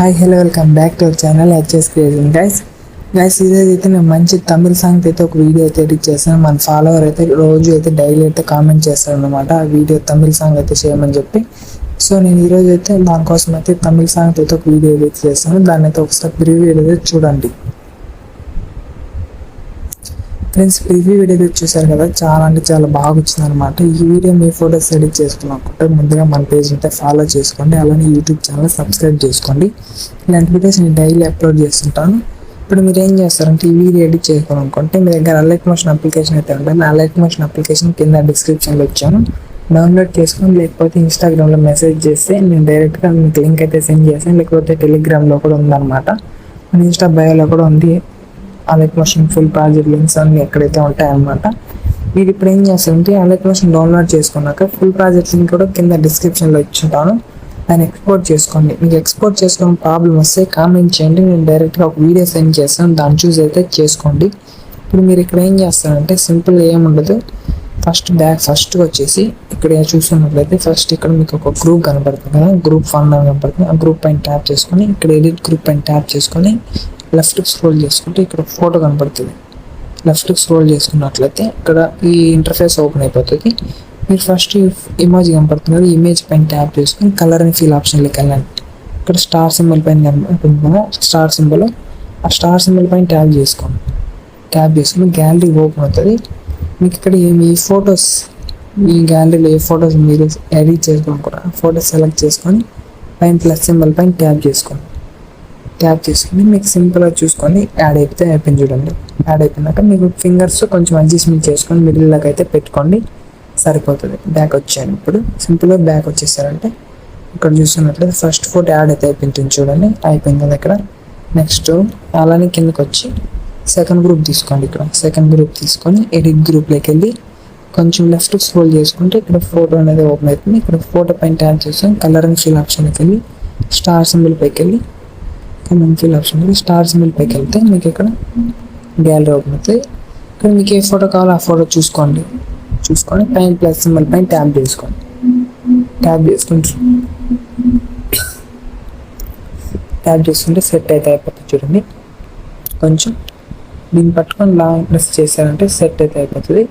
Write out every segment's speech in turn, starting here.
Hi hello welcome back to our channel HS creation guys ఇదైతే నేను మంచి తమిళ song అయితే ఒక వీడియో అయితే ఎడిట్ చేశాను. మన ఫాలోవర్ అయితే రోజు అయితే డైలీ అయితే కామెంట్ చేస్తాడు అనమాట ఆ వీడియో తమిళ సాంగ్ అయితే చేయమని చెప్పి. సో నేను ఈరోజు అయితే దానికోసం అయితే తమిళ సాంగ్ అయితే ఒక వీడియో ఎడిట్ చేస్తాను. దాన్ని అయితే ఒకసారి ప్రివ్యూ అయితే చూడండి ఫ్రెండ్స్. ప్రివ్యూ వీడియో చూసారు కదా, చాలా అంటే చాలా బాగా వచ్చింది అనమాట. ఈ వీడియో మీ ఫోటోస్ ఎడిట్ చేసుకున్నాకుంటే ముందుగా మన పేజ్ అయితే ఫాలో చేసుకోండి, అలానే యూట్యూబ్ ఛానల్ సబ్స్క్రైబ్ చేసుకోండి. ఇలాంటి వీడియోస్ నేను డైలీ అప్లోడ్ చేస్తుంటాను. ఇప్పుడు మీరు ఏం చేస్తారంటే ఈ వీడియో ఎడిట్ చేసుకోవాలనుకుంటే మీ దగ్గర అలైట్ మోషన్ అప్లికేషన్ అయితే ఉంటుంది. అలైట్ మోషన్ అప్లికేషన్ కింద డిస్క్రిప్షన్లో ఇచ్చాను, డౌన్లోడ్ చేసుకొని లేకపోతే ఇన్స్టాగ్రామ్లో మెసేజ్ చేస్తే నేను డైరెక్ట్గా మీకు లింక్ అయితే సెండ్ చేస్తాను. లేకపోతే టెలిగ్రామ్లో కూడా ఉందన్నమాట, మన ఇన్స్టా బయోలో కూడా ఉంది. Alight motion full project links అన్ని ఎక్కడైతే ఉంటాయన్నమాట. మీరు ఇప్పుడు ఏం చేస్తారంటే అలైట్ మోషన్ డౌన్లోడ్ చేసుకున్నాక ఫుల్ ప్రాజెక్ట్ లింక్ కూడా కింద డిస్క్రిప్షన్లో ఇచ్చుంటాను, దాన్ని ఎక్స్పోర్ట్ చేసుకోండి. మీకు ఎక్స్పోర్ట్ చేసుకునే ప్రాబ్లం వస్తే కామెంట్ చేయండి, నేను డైరెక్ట్గా ఒక వీడియో సెండ్ చేస్తాను, దాన్ని చూస్ అయితే చేసుకోండి. ఇప్పుడు మీరు ఇక్కడ ఏం చేస్తారంటే సింపుల్ ఏముండదు, ఫస్ట్ వచ్చేసి ఇక్కడ చూస్తున్నట్లయితే ఫస్ట్ ఇక్కడ మీకు ఒక గ్రూప్ కనపడుతుంది కదా, గ్రూప్ ఫన్ కనపడుతుంది. ఆ గ్రూప్ పైన ట్యాప్ చేసుకొని ఇక్కడ ఎడిట్ గ్రూప్ పైన ట్యాప్ చేసుకొని లెఫ్ట్కి స్క్రోల్ చేసుకుంటే ఇక్కడ ఫోటో కనపడుతుంది. లెఫ్ట్కి స్క్రోల్ చేసుకున్నట్లయితే ఇక్కడ ఈ ఇంటర్ఫేస్ ఓపెన్ అయిపోతుంది. మీరు ఫస్ట్ ఇమేజ్ కనపడుతుంది, ఇమేజ్ పైన ట్యాప్ చేసుకొని కలర్ అండ్ ఫీల్ ఆప్షన్లోకి వెళ్ళండి. ఇక్కడ స్టార్ సింబల్ పైన కనపడుతుంది కదా, స్టార్ సింబల్, ఆ స్టార్ సింబల్ పైన ట్యాప్ చేసుకోండి. ట్యాప్ చేసుకుని గ్యాలరీ ఓపెన్ అవుతుంది. మీకు ఇక్కడ మీ ఫొటోస్, ఈ గ్యాలరీలో ఏ ఫొటోస్ మీరు ఎడిట్ చేసుకోవాలి ఆ ఫొటోస్ సెలెక్ట్ చేసుకొని పైన ప్లస్ సింబల్ పైన ట్యాప్ చేసుకోండి. ట్యాప్ చేసుకుని మీకు సింపుల్గా చూసుకొని యాడ్ అయిపోతే అయిపోయింది చూడండి. యాడ్ అయిపోయినాక మీకు ఫింగర్స్ కొంచెం అడ్జస్ట్మెంట్ చేసుకొని మిడిల్లోకి అయితే పెట్టుకోండి, సరిపోతుంది. బ్యాక్ వచ్చేయండి. ఇప్పుడు సింపుల్గా బ్యాక్ వచ్చేసారంటే ఇక్కడ చూస్తున్నట్లయితే ఫస్ట్ ఫోటో యాడ్ అయితే అయిపోయింది చూడండి, అయిపోయింది కదా ఇక్కడ. నెక్స్ట్ అలానే కిందకి వచ్చి సెకండ్ గ్రూప్ తీసుకోండి. ఇక్కడ సెకండ్ గ్రూప్ తీసుకొని ఎడిట్ గ్రూప్లోకి వెళ్ళి కొంచెం లెఫ్ట్ స్క్రోల్ చేసుకుంటే ఇక్కడ ఫోటో అనేది ఓపెన్ అవుతుంది. ఇక్కడ ఫోటో పైన ట్యాప్ చేసుకొని కలర్ అండ్ ఫీల్ ఆప్షన్కి వెళ్ళి స్టార్ సింబల్ పైకి వెళ్ళి ఫీల్ ఆప్షన్ స్టార్ సింబల్ పైకి వెళ్తే మీకు ఇక్కడ గ్యాలరీ ఓపెన్ అవుతుంది. ఇక్కడ మీకు ఏ ఫోటో కావాలో ఆ ఫోటో చూసుకొని పైన ప్లస్ సింబల్ పైన ట్యాప్ చేసుకోండి. ట్యాప్ చేసుకుంటే సెట్ అయితే అయిపోతుంది చూడండి. కొంచెం దీన్ని పట్టుకొని లాంగ్ ప్రెస్ చేశారంటే సెట్ అయితే అయిపోతుంది.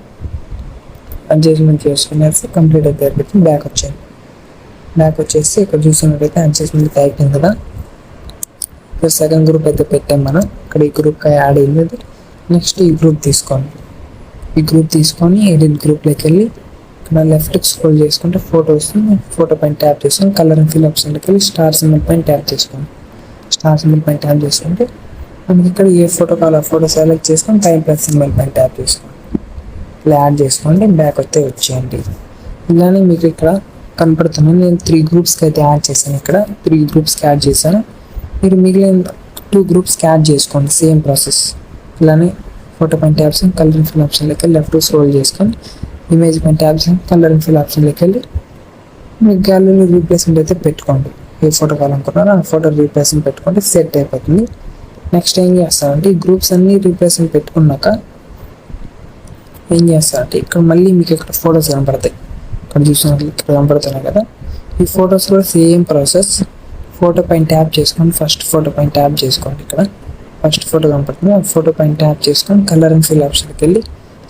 అడ్జస్ట్మెంట్ చేసుకునేసి కంప్లీట్ అయితే అయిపోతుంది. బ్యాక్ వచ్చేసి ఇక్కడ చూసినట్టయితే అడ్జస్ట్మెంట్ అయితే అయిపోయింది కదా. సెకండ్ గ్రూప్ అయితే పెట్టాం మనం, ఇక్కడ ఈ గ్రూప్ యాడ్ అయింది. నెక్స్ట్ ఈ గ్రూప్ తీసుకొని ఎడిట్ గ్రూప్లోకి వెళ్ళి ఇక్కడ లెఫ్ట్కి స్క్రోల్ చేసుకుంటే ఫోటో వస్తుంది. ఫోటో పైన ట్యాప్ చేసుకొని కలర్ అండ్ ఫిల్ ఆప్షన్కి వెళ్ళి స్టార్ సింబల్ పైన ట్యాప్ చేసుకోండి. స్టార్ సింబల్ పైన ట్యాప్ చేసుకుంటే మనకి ఇక్కడ ఏ ఫోటో కావాలో ఆ ఫోటో సెలెక్ట్ చేసుకొని పైన ప్లస్ సింబల్ పైన ట్యాప్ చేసుకోండి. ఇలా యాడ్ చేసుకోండి, బ్యాక్ అయితే వచ్చేయండి. ఇలానే మీకు ఇక్కడ కనపడుతున్నాను, నేను 3 గ్రూప్స్కి అయితే యాడ్ చేశాను. ఇక్కడ 3 గ్రూప్స్కి యాడ్ చేశాను. మీరు మిగిలిన 2 గ్రూప్స్కి యాడ్ చేసుకోండి, సేమ్ ప్రాసెస్. ఇలానే ఫోటో పైన ట్యాప్ చేసుకొని కలర్ అండ్ ఫిల్ ఆప్షన్లోకి వెళ్ళి లెఫ్ట్ స్క్రోల్ చేసుకొని ఇమేజ్ పైన ట్యాప్ చేసుకొని కలర్ అండ్ ఫిల్ ఆప్షన్లోకి వెళ్ళి మీ గ్యాలరీలో రీప్లేస్మెంట్ అయితే పెట్టుకోండి. ఏ ఫోటో కావాలనుకున్నారో ఆ ఫోటో రీప్లేస్మెంట్ పెట్టుకుంటే సెట్ అయిపోతుంది. నెక్స్ట్ ఏం చేస్తారంటే ఈ గ్రూప్స్ అన్ని రీప్లేస్మెంట్ పెట్టుకున్నాక ఏం చేస్తారంటే ఇక్కడ మళ్ళీ మీకు ఇక్కడ ఫొటోస్ కనపడతాయి. ఇక్కడ చూసినట్లు ఇక్కడ కనపడుతున్నాయి కదా, ఈ ఫొటోస్ కూడా సేమ్ ప్రాసెస్. ఫోటో పైన ట్యాప్ చేసుకోండి, ఫస్ట్ ఫోటో పైన ట్యాప్ చేసుకోండి. ఇక్కడ ఫస్ట్ ఫోటో కనపడుతుంది, ఆ ఫోటో పైన ట్యాప్ చేసుకొని కలర్ అండ్ ఫిల్ ఆప్షన్కి వెళ్ళి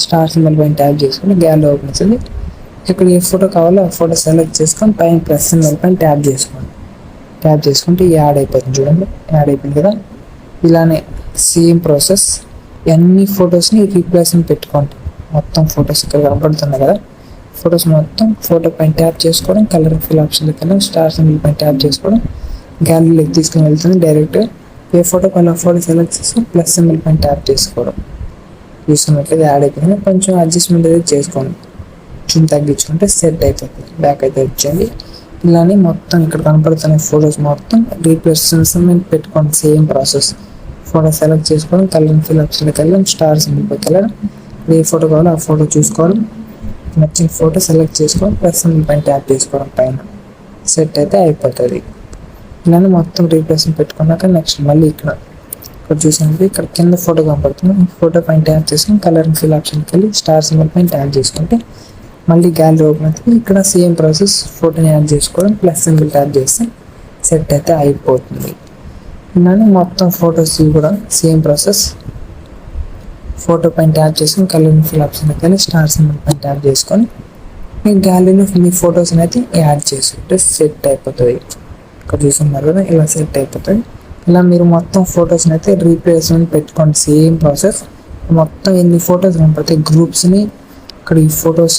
స్టార్ సింబల్ పైన ట్యాప్ చేసుకొని గ్యాలరీ ఓపెన్ అవుతుంది. ఇక్కడ ఏ ఫోటో కావాలో ఆ ఫోటో సెలెక్ట్ చేసుకొని పైన ప్లస్ సింబల్ పైన ట్యాప్ చేసుకోండి. ట్యాప్ చేసుకుంటే యాడ్ అయిపోతుంది చూడండి, యాడ్ అయిపోయింది కదా. ఇలానే సేమ్ ప్రాసెస్ అన్ని ఫొటోస్ని రీప్లేస్మెంట్ పెట్టుకోండి. మొత్తం ఫొటోస్ ఇక్కడ కనపడుతున్నాయి కదా, ఫొటోస్ మొత్తం ఫోటో పైన ట్యాప్ చేసుకోవడం, కలర్ ఫిల్ ఆప్షన్కి వెళ్ళి స్టార్ సింబల్ పైన ట్యాప్ చేసుకోవడం, గ్యాలరీలోకి తీసుకొని వెళ్తుంది. డైరెక్ట్ ఏ ఫోటో పైన ఫోటో సెలెక్ట్ చేసుకొని ప్లస్ సింబల్ పైన ట్యాప్ చేసుకోవడం. చూసుకున్నట్లయితే యాడ్ అయిపోయింది. కొంచెం అడ్జస్ట్మెంట్ అయితే చేసుకోండి, కొంచెం తగ్గించుకుంటే సెట్ అయిపోతుంది. బ్యాక్ అయితే వచ్చేయండి. ఇలానే మొత్తం ఇక్కడ కనపడుతున్న ఫొటోస్ మొత్తం రీప్లేస్మెంట్ పెట్టుకోండి, సేమ్ ప్రాసెస్. ఫోటో సెలెక్ట్ చేసుకోవడం, కలర్ ఫిల్ ఆప్షన్కి వెళ్ళడం, స్టార్ సింబల్ పైకి వెళ్ళడం, ఏ ఫోటో కావాలో ఆ ఫోటో చూసుకోవడం, నచ్చిన ఫోటో సెలెక్ట్ చేసుకోవడం, ప్లస్ సింబల్ పైన ట్యాప్ చేసుకోవడం, పైన సెట్ అయితే అయిపోతుంది. ఇలానే మొత్తం రీప్లేస్మెంట్ పెట్టుకున్నాక నెక్స్ట్ మళ్ళీ ఇక్కడ చూసినప్పుడు ఇక్కడ కింద ఫోటో కనపడుతుంది, ఫోటో పైన ట్యాప్ చేసుకొని కలర్ అండ్ ఫిల్ ఆప్షన్కి వెళ్ళి స్టార్ సింబల్ పైన ట్యాప్ చేసుకుంటే మళ్ళీ గ్యాలరీ ఓపెన్ అవుతుంది. ఇక్కడ సేమ్ ప్రాసెస్, ఫోటోని యాడ్ చేసుకోవడం, ప్లస్ సింబల్ ట్యాప్ చేస్తే సెట్ అయితే అయిపోతుంది. ఇలానే మొత్తం ఫొటోస్ కూడా సేమ్ ప్రాసెస్. ఫోటో పైన ట్యాప్ చేసుకొని కలర్ ఫిల్ ఆప్షన్ అయితే స్టార్ సింబల్ పైన ట్యాప్ చేసుకొని మీ గ్యాలరీలో మీ ఫొటోస్ని అయితే యాడ్ చేసుకుంటే సెట్ అయిపోతుంది. ఇక్కడ చూస్తున్నారు కదా, ఇలా సెట్ అయిపోతుంది. ఇలా మీరు మొత్తం ఫొటోస్ని అయితే రీప్లేస్మెంట్ పెట్టుకోండి. Same process. మొత్తం ఎన్ని ఫొటోస్ కనపడతాయి గ్రూప్స్ని, ఇక్కడ ఈ ఫొటోస్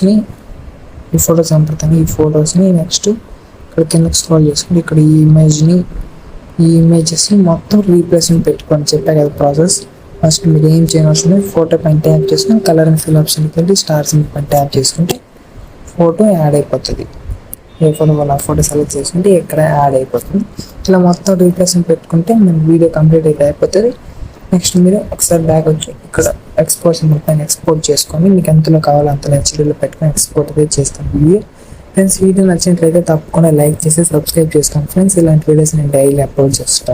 కనపడతాయి. ఈ ఫొటోస్ని నెక్స్ట్ ఇక్కడ కిందకి స్క్రోల్ చేసుకుంటే ఇక్కడ ఈ ఇమేజెస్ని మొత్తం రీప్లేస్మెంట్ పెట్టుకోండి. చెప్పా కదా ప్రాసెస్. ఫస్ట్ మీరు ఏం చేయవలసింది, ఫోటో పైన ట్యాప్ చేసుకుని కలర్ అండ్ ఫిల్ ఆప్షన్కి వెళ్ళి స్టార్ సింబల్ పైన ట్యాప్ చేసుకుంటే ఫోటో యాడ్ అయిపోతుంది. ఏ ఫోటో వల్ల ఫోటో సెలెక్ట్ చేసుకుంటే ఇక్కడ యాడ్ అయిపోతుంది. ఇలా మొత్తం రీప్లేస్మెంట్ పెట్టుకుంటే మన వీడియో కంప్లీట్ అయితే అయిపోతుంది. నెక్స్ట్ మీరు ఒకసారి బ్యాక్ వచ్చి ఇక్కడ ఎక్స్పోర్ట్ సింబల్ పైన ఎక్స్పోర్ట్ చేసుకొని మీకు ఎంతలో కావాలో అంతలో హెచ్డీలో పెట్టుకొని ఎక్స్పోర్ట్ అయితే చేస్తాను వీడియో. ఫ్రెండ్స్, వీడియో నచ్చినట్లయితే తప్పకుండా లైక్ చేసి సబ్స్క్రైబ్ చేసుకోండి ఫ్రెండ్స్. ఇలాంటి వీడియోస్ నేను డైలీ అప్లోడ్ చేస్తాను.